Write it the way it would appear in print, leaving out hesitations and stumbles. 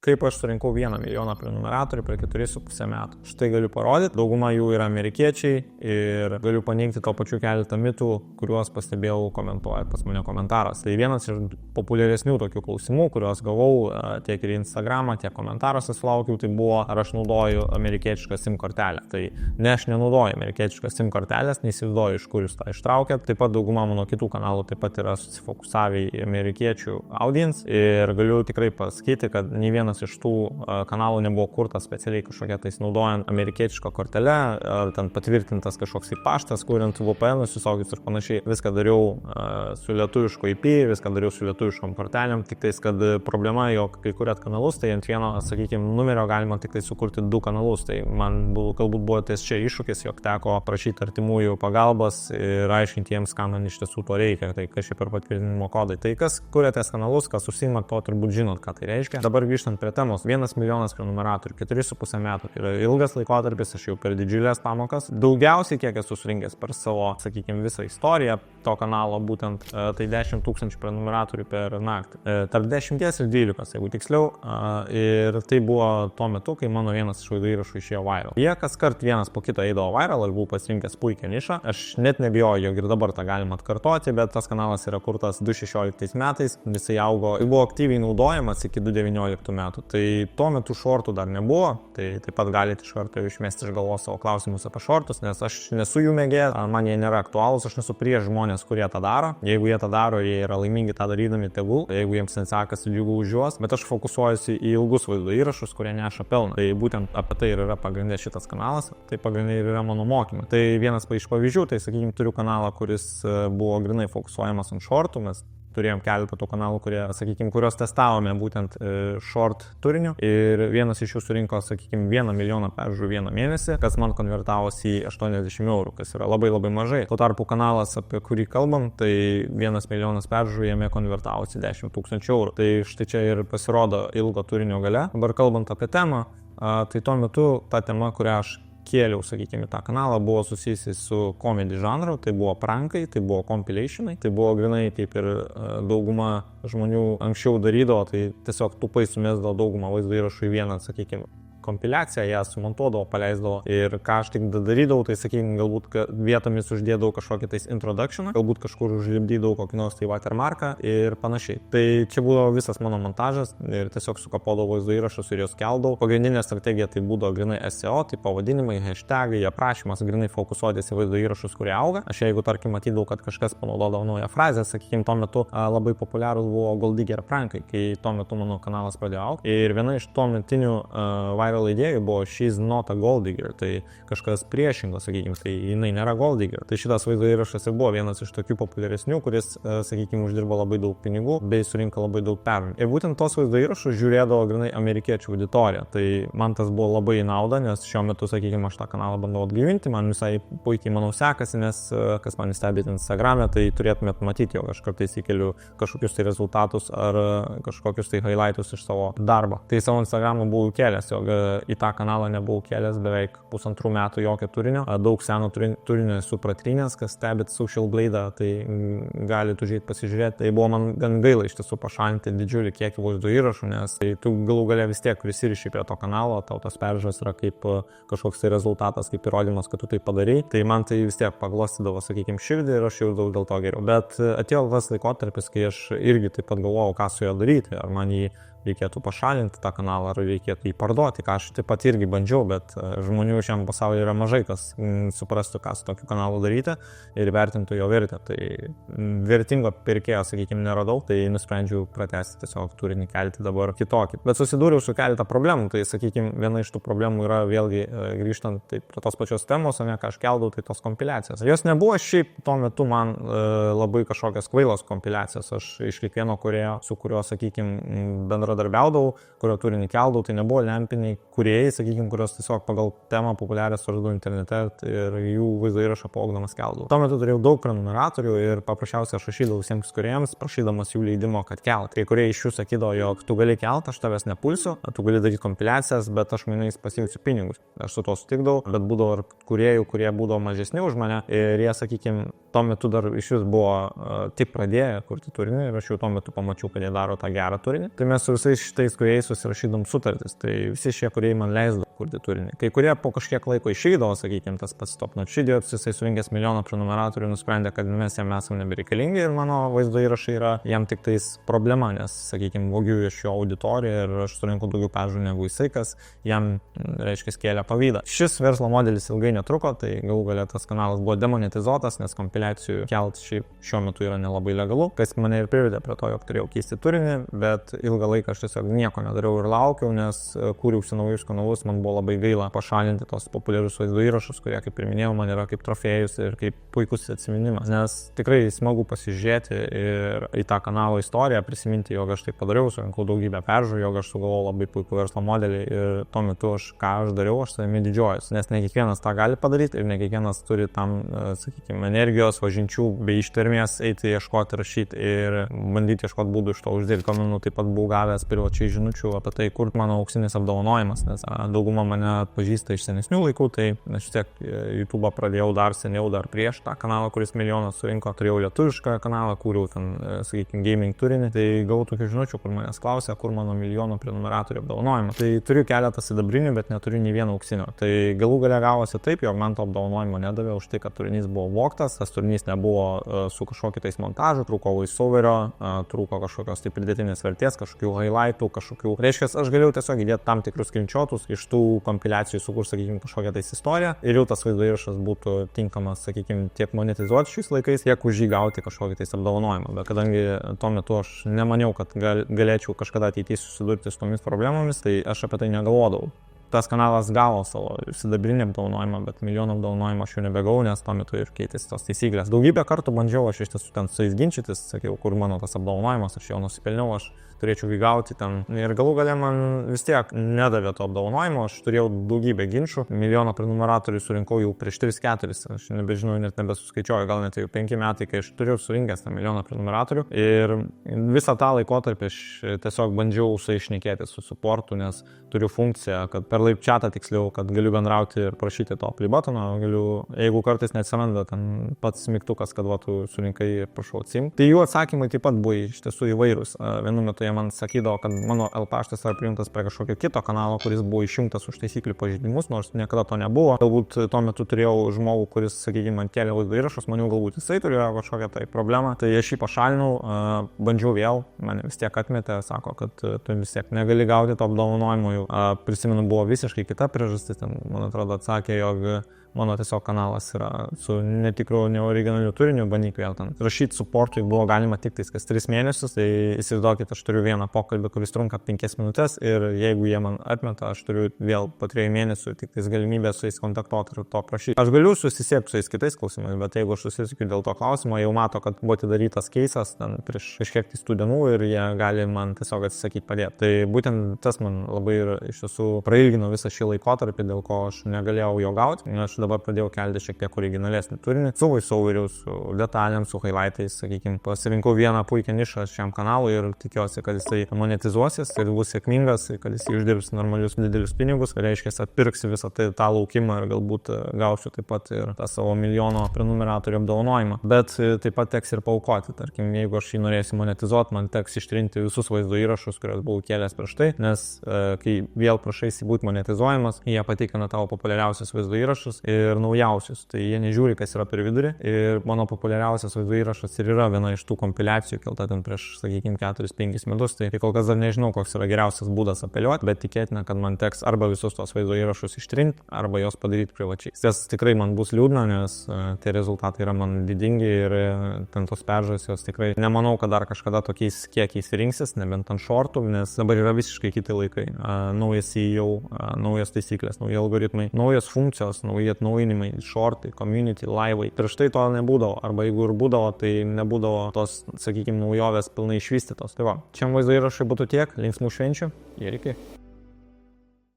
Kaip aš surinkau 1 milijoną prenumeratorių per 4,5 metų. Štai galiu parodyti, dauguma jų yra amerikiečiai ir galiu paneigti to pačiu keletą mitų, kuriuos pastebėjau komentuojant pas mane komentaras. Tai vienas iš populiaresnių tokių klausimų, kuriuos gavau tiek ir Instagramą, tiek komentaruose sulaukiau, tai buvo, ar aš naudoju amerikietišką SIM kortelę. Tai ne, aš nenaudoju amerikietišką SIM kortelės, neįsivaizduoju, iš kur jūs tą ištraukėt. Taip pat dauguma mano kitų kanalų taip pat yra susifokusavę į amerikiečių audience ir galiu tikrai pasakyti, kad nei vienas iš tų kanalų nebuvo kurtas specialiai kažkokia tais naudojant amerikietišką kortelę, ar ten patvirtintas kažkoks paštas, kuriant VPN-us visokius ir panašiai. Viską dariau su lietuvišku IP, viską dariau su lietuviškom kortelėm, tik tais, kad problema, jog kai kuriat kanalus, tai ant vieno, sakykime, numerio galima tik tai sukurti 2 kanalus. Tai man galbūt buvo ties čia iššūkis, jog teko prašyti artimųjų pagalbos ir aiškinti jiems, kam man iš tiesų to reikia, tai kažkaip per patvirtinimo kodai. Tai kas kuriatės kanalus, kas užsiima, to turbūt žinot, ką tai reiškia. Dabar grįžtant prie temos, 1 milijonas prenumeratorių, 4,5 metų. Yra ilgas laikotarpis, aš jau per didžiulės pamokas. Daugiausiai, kiek esu surinkęs per savo, sakykime, visą istoriją to kanalo, būtent tai 10 000 prenumeratorių per naktį. Tarp 10 ir 12, jeigu tiksliau. Ir tai buvo tuo metu, kai mano vienas iš vaizdo įrašų išėjo viral. Jie kaskart vienas po kito eidavo viral, aš buvau pasirinkęs puikią nišą. Aš net nebijoju, jog ir dabar tą galima atkartoti, bet tas kanalas yra kurtas 2016 metais, jisai augo, buvo aktyviai naudojamas iki 2019 metų. Tai tuo metu šortų dar nebuvo, tai taip pat galite iš karto išmesti iš galvos savo klausimus apie šortus, nes aš nesu jų mėgėjas, man jie nėra aktualūs, aš nesu prieš žmonės, kurie tą daro. Jeigu jie tą daro, jie yra laimingi tą darydami, tegul, jeigu jiems nesekasi, džiugu už juos, bet aš fokusuojuosi į ilgus vaizdo įrašus, kurie neša pelną. Tai būtent apie tai ir yra pagrindė šitas kanalas, tai pagrindė ir yra mano mokymai. Tai vienas iš pavyzdžių, tai sakykime, turiu kanalą, kuris buvo grinai fokusuojamas ant šortų, mes turėjom keletą tų kanalų, kurie, sakykime, kurios testavome būtent short turiniu ir vienas iš jų surinko, sakykime, 1 milijoną peržiūrų 1 mėnesį, kas man konvertavosi į 80 eurų, kas yra labai labai mažai. Tuo tarpu kanalas, apie kurį kalbam, tai 1 milijonas peržiūrų jame konvertavosi 10 000 eurų. Tai štai čia ir pasirodo ilgo turinio gale. Dabar kalbant apie temą, tai tuo metu ta tema, kurią aš kėliau, sakykime, tą kanalą, buvo susijusi su komedi žanru, tai buvo prankai, tai buvo compilationai, tai buvo grinai kaip ir dauguma žmonių anksčiau darydavo, tai tiesiog tupai sumesdavo daugumą vaizdo įrašų į vieną, sakykime, kompiliaciją, ją sumontuodavo, paleisdavo ir ką aš tik darydavau, tai sakykime, galbūt vietomis uždėdavau kažkokį tais introductioną, galbūt kažkur užlipdydavau kokį nors tai watermarką ir panašiai. Tai čia buvo visas mano montažas ir tiesiog sukapodavau vaizdo įrašus ir juos keldavau. Pagrindinė strategija tai būdavo grinai SEO, tai pavadinimai, hashtagai, aprašymas, grinai fokusuotis į vaizdo įrašus, kurie auga. Aš jeigu, tarkim, matydavau, kad kažkas panaudodavo naują frazę, sakykime, tuo metu labai populiarūs buvo Gold Digger prankai, kai tuo metu mano kanalas pradėjo augti. Ir viena iš tuo metinių viral idėjų buvo she's not a gold digger, tai kažkas priešingo, sakykime, tai jinai nėra gold digger. Tai šitas vaizdo įrašas ir buvo vienas iš tokių populiaresnių, kuris, sakykime, uždirbo labai daug pinigų bei surinko labai daug peržiūrų. Ir būtent tos vaizdo įrašus žiūrėdavo grinai amerikiečių auditorija. Tai man tas buvo labai į naudą, nes šiuo metu, sakykime, aš tą kanalą bandau atgaivinti, man visai puikiai, manau, sekasi, nes kas man stebite Instagram'e, tai turėtumėt matyti, jog aš kartais įkeliu kažkokius tai rezultatus ar kažkokius tai highlightus iš savo darbo. Tai savo Instagram'ą buvau kėlęs, jog į tą kanalą nebuvau kėlęs beveik 1,5 metų jokio turinio. Daug seno turinio esu pratrynęs, kas stebit Social Blade'ą, tai galite užėjti pasižiūrėti. Tai buvo man gan gaila iš tiesų pašalinti didžiulį kiekį vaizdo įrašų, nes tai tu galų gale vis tiek prisiriši prie to kanalo, tau tas peržiūros yra kaip kažkoks tai rezultatas, kaip įrodymas, kad tu tai padarai. Tai man tai vis tiek paglostydavo, sakykime, širdį ir aš jausdavau dėl to geriau. Bet atėjo tas laikotarpis, kai aš irgi taip pat galvojau, ką su juo daryti, ar man jį reikėtų pašalinti tą kanalą, ar reikėtų jį parduoti, ką aš taip pat irgi bandžiau, bet žmonių šiam pasaulyje yra mažai, kas suprastų, ką su tokiu kanalu daryti ir vertintų jo vertę. Tai vertingo pirkėjo, sakykime, neradau, tai nusprendžiau pratęsti tiesiog turinį, kelti dabar kitokį. Bet susidūriau su keletą problemų, tai, sakykime, viena iš tų problemų yra vėlgi grįžtant tai prie tos pačios temos, o ne ką aš keldavau, tai tos kompiliacijos. Jos nebuvo šiaip tuo metu man labai kažkokios kvailos kompiliacijos. Aš iš kiekvieno kūrėjo, su kuriuo, sakykime, bendradarbiaudavau, kurio turinį keldavau, tai nebuvo lempiniai kūrėjai, sakykime, kurios tiesiog pagal temą populiarią suradau internete ir jų vaizdo įrašą paugdamas keldavau. Tuo metu turėjau daug prenumeratorių ir paprasčiausiai aš rašydavau visiems kūrėjams, prašydamas jų leidimo, kad kelt. Kai kurie iš jų sakydavo, jog tu gali kelt, aš tavęs nepulsiu, tu gali daryti kompiliacijas, bet aš mainais pasiimsiu pinigus. Aš su to sutikdavau, bet būdavo ir kūrėjų, kurie būdavo mažesni už mane ir jie, sakykime, tuo metu dar iš vis buvo tik pradėję kurti turinį ir aš jau tuo metu pamačiau, kad jie daro tą gerą turinį. Tai mes su visais šitais kuriais susirašydom sutartis, tai visi šie kuriai man leisdavo kurti turinį. Kai kurie po kažkiek laiko išeidavo, sakykime, tas pats Top Notch Idiots, jisai surinkęs milijoną prenumeratorių nusprendė, kad mes jam esame nebereikalingi ir mano vaizdo įrašai yra jam tik tais problema, nes, sakykime, vogiu iš jo auditoriją ir aš surinku daugiau peržiūrų negu jisai, kas jam, reiškia, kėlė pavydą. Šis verslo modelis ilgai netruko, tai galų gale tas kanalas buvo demonetizuotas, nes kompiliacijų kelt šiuo metu yra nelabai legalu, kas mane ir privedė prie to, jog turėjau keisti turinį, bet ilgą laiką aš tiesiog nieko nedariau ir laukiau, nes kūriausi naujus kanalus, man buvo labai gaila pašalinti tos populiarius vaizdo įrašus, kurie, kaip ir minėjau, man yra kaip trofėjus ir kaip puikus atsiminimas, nes tikrai smagu pasižiūrėti ir į tą kanalo istoriją, prisiminti, jog aš tai padariau, surinkau daugybę peržiūrų, jog aš sugalvojau labai puikų verslo modelį ir tuo metu ką aš dariau, aš savimi didžiuojuosi, nes ne kiekvienas tą gali padaryti ir ne kiekvienas turi tam, sakykime, energijos, važinčių bei ištvermės eiti ieškoti, rašyti ir bandyti ieškoti būdų iš to uždirbti. Pamenu, taip pat buvau gavęs privačiai žinučių apie tai, kur mano auksinis apdovanojimas, nes dauguma mane atpažįsta iš senesnių laikų, tai aš vis tiek YouTube pradėjau dar seniau, dar prieš tą kanalą, kuris milijoną surinko, turėjau lietuvišką kanalą, kūriau ten, sakykime, gaming turinį, tai gavau tokių žinučių, kur manęs klausė, kur mano milijono prenumeratorių apdovanojimą. Tai turiu keletą sidabrinių, bet neturiu nei vieno auksinio. Tai galų gale gavosi taip, jog man to apdovanojimo nedavė už tai, kad turinys buvo vogtas, tas turinys nebuvo su kažkokiu tais montažu, trūko voiceoverio, trūko kažkokios tai pridėtinės vertės, kažkokių highlightų, kažkokių. Reiškia, aš galėjau tiesiog įdėti tam tikrus screenshotus iš tų kompiliacijų, sukur, sakykime, kažkokią tais istoriją ir jau tas vaizdo įrašas būtų tinkamas, sakykime, tiek monetizuoti šiais laikais, tiek už jį gauti kažkokį tais apdovanojimą. Bet kadangi tuo metu aš nemaniau, kad galėčiau kažkada ateityje susidurti su tomis problemomis, tai aš apie tai negalvodavau. Tas kanalas gavo savo sidabrinį apdovanojimą, bet milijoną apdovanojimą aš jau nebegavau, nes tuo metu ir keitėsi tos taisyklės. Daugybę kartų bandžiau aš iš tiesų ten su jais ginčytis, sakiau, kur mano tas apdovanojimas, aš jau nusipelniau, aš turėčiau įgauti ten. Ir galų gale man vis tiek nedavė to apdovanojimo, aš turėjau daugybę ginčių, milijoną prenumeratorių surinkau jau prieš 3-4, aš nebežinau, net nebesuskaičiuoju, gal net jau 5 metai, kai aš turėjau surinkęs tą milijoną prenumeratorių. Ir visą tą laikotarpį aš tiesiog bandžiau su jais šnekėti su supportu, nes turiu funkciją, kad per live chatą tiksliau, kad galiu bendrauti ir prašyti to play buttono, jeigu kartais neatsiranda ten pats mygtukas, kad va, tu surinkai ir prašau atsimti. Tai jų atsakymai taip pat buvo iš tiesų įvairūs. Vienu metu jie man sakydavo, kad mano L paštas yra prijungtas prie kažkokio kito kanalo, kuris buvo išjungtas už taisyklių pažeidimus, nors niekada to nebuvo. Galbūt tuo metu turėjau žmogų, kuris, sakykime, man kėlė vaizdo įrašus, maniau, galbūt jisai turėjo kažkokią tai problemą. Tai aš jį pašalinau, bandžiau vėl, mane vis tiek atmetė, sako, kad tu vis tiek negali gauti to apdovanojimo. Prisimenu, buvo visiškai kita priežastis, ten, man atrodo, atsakė, jog mano tiesiog kanalas yra su netikru, neoriginaliu turiniu, bandyk vėl ten. Rašyti supportui buvo galima tik tais kas 3 mėnesius, tai įsivaizduokit, aš turiu vieną pokalbį, kuris trunka 5 minutės ir jeigu jie man atmeta, aš turiu vėl po 3 mėnesių tik tais galimybę su jais kontaktuoti ir to prašyti. Aš galiu susisiekti su jais kitais klausimais, bet jeigu aš susisiekiu dėl to klausimo, jau mato, kad buvo atidarytas keisas ten prieš kažkiek tų dienų ir jie gali man tiesiog atsisakyti padėti. Tai būtent tas man labai ir iš tiesų prailgino visą šį laikotarpį, dėl ko aš negalėjau jo gauti. Aš dabar pradėjau kelti šiek tiek originalesnį turinį, su voiceoveriu, su detalėm, su highlightais, sakykime. Pasirinkau vieną puikią nišą šiam kanalui ir tikiuosi, kad jisai monetizuosis ir bus sėkmingas, kad jisai uždirbs normalius didelius pinigus, reiškia, atpirksi visą tą laukimą ir galbūt gausiu taip pat ir tą savo milijono prenumeratorių apdovanojimą. Bet taip pat teks ir paaukoti. Tarkim, jeigu aš jį norėsiu monetizuoti, man teks ištrinti visus vaizdo įrašus, kuriuos buvau kėlęs prieš tai, nes kai vėl prašaisi būti monetizuojamas, jie patikrina tavo populiariausius vaizdo įrašus ir naujausius. Tai jie nežiūri, kas yra per vidurį. Ir mano populiariausias vaizdo įrašas ir yra viena iš tų kompiliacijų, kelta ten prieš, sakykime, 4-5 metus. Tai kol kas dar nežinau, koks yra geriausias būdas apeliuoti, bet tikėtina, kad man teks arba visus tos vaizdo įrašus ištrinti, arba juos padaryti privačiai. Tas tikrai man bus liūdna, nes tie rezultatai yra man didingi ir ten tos peržiūros jos tikrai nemanau, kad dar kažkada tokiais kiekiais rinksis, nebent ant shortų, nes dabar yra visiškai kiti laikai. Naujas CEO, naujas taisyklės, nauji algoritmai, naujos funkcijos, nauji atnaujinimai, shortai, community, laivai. Prieš tai to nebūdavo, arba jeigu ir būdavo, tai nebūdavo tos, sakykime, naujovės pilnai išvystytos. Tai va, čia vaizdo įrašai būtų tiek, linksmų švenčių ir iki.